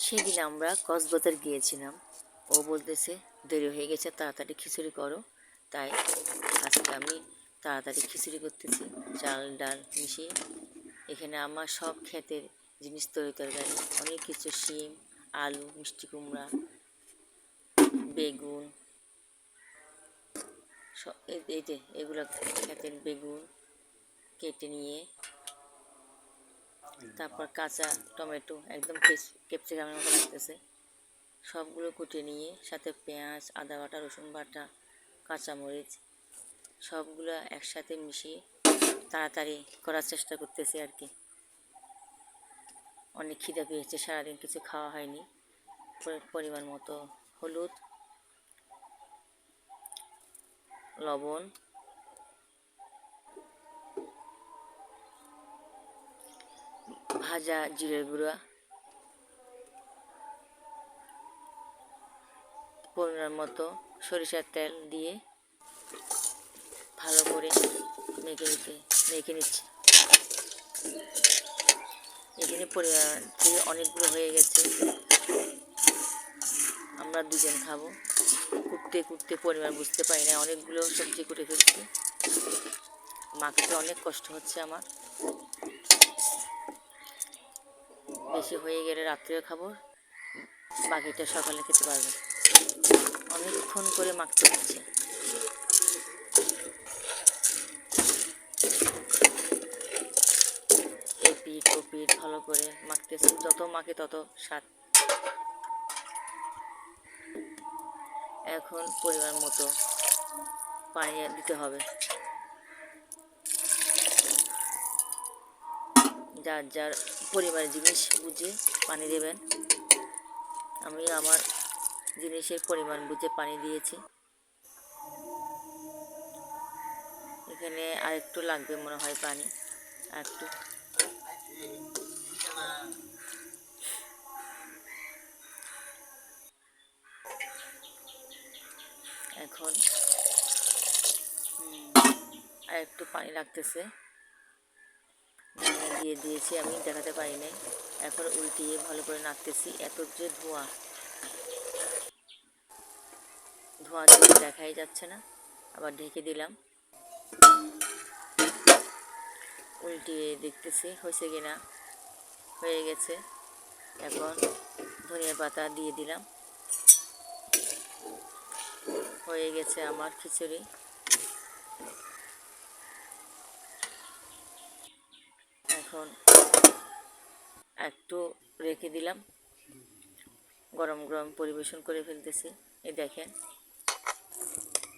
সেদিন আমরা কক্সবাজার গিয়েছিলাম। ও বলতেছে দেরি হয়ে গেছে, তাড়াতাড়ি খিচুড়ি করো। তাই আজকে আমি তাড়াতাড়ি খিচুড়ি করতেছি, চাল ডাল মিশিয়ে। এখানে আমার সব ক্ষেতের জিনিস, তরকারি অনেক কিছু, শিম, আলু, মিষ্টি কুমড়া, বেগুন, এই যে এগুলো ক্ষেতের বেগুন কেটে নিয়ে, তারপর কাঁচা টমেটো একদম ক্যাপসিকামের মতো লাগতেছে, সবগুলো কুটে নিয়ে, সাথে পেঁয়াজ, আদা বাটা, রসুন বাটা, কাঁচামরিচ সবগুলো একসাথে মিশিয়ে তাড়াতাড়ি করার চেষ্টা করতেছি আর কি। অনেক খিদে পেয়েছে, সারাদিন কিছু খাওয়া হয়নি। পরিমাণ মতো হলুদ, লবণ, ভাজা জিরের গুঁড়া, পরিমাণ মতো সরিষার তেল দিয়ে ভালো করে মেখে নিচ্ছি। এখানে পরিমাণ দিয়ে অনেকগুলো হয়ে গেছে, আমরা দুজন খাবো। কুটতে কুটতে পরিমাণ বুঝতে পারি না, অনেকগুলো সবজি কুটে ফেলছি। মাখতে অনেক কষ্ট হচ্ছে আমার। বেশি হয়ে গেলে রাত্রেও খাবো, বাকিটা সকালে খেতে পারবো। অনেকক্ষণ করে মাখতে হচ্ছে। এপিট ওপিট ভালো করে মাখতেছি, যত মাখে তত স্বাদ। এখন পরিমাণ মতো পানি দিতে হবে, যার যার পরিমাণের জিনিস বুঝে পানি দেবেন। আমি আমার জিনিসের পরিমাণ বুঝে পানি দিয়েছি। এখানে আরেকটু লাগবে মনে হয় পানি, আরেকটু। এখন আরেকটু পানি লাগতেছে, দিয়ে দিয়েছি, আমি দেখাতে পারি নাই। এখন উল্টিয়ে ভালো করে নাড়তেছি। এত যে ধোঁয়া দিয়ে দেখাই যাচ্ছে না, আবার ঢেকে দিলাম। উল্টিয়ে দেখতেছি হয়েছে কিনা, হয়ে গেছে। এখন ধনিয়া পাতা দিয়ে দিলাম, হয়ে গেছে আমার খিচুড়ি। এখন একটু রেখে দিলাম, গরম গরম পরিবেশন করে ফেলতেছি। এই দেখেন,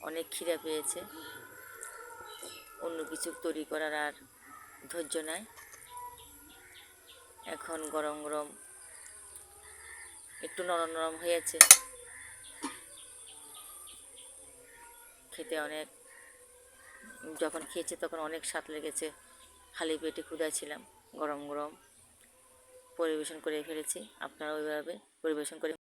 অনেক খিদে পেয়েছে, অন্য কিছু তৈরি করার আর ধৈর্য নাই। এখন গরম গরম একটু নরম নরম হয়েছে, খেতে অনেক, যখন খেয়েছে তখন অনেক স্বাদ লেগেছে। খালি পেটে ক্ষুধায় ছিলাম, গরম গরম পরিবেশন করে ফেলেছি। আপনারা ওইভাবে পরিবেশন করে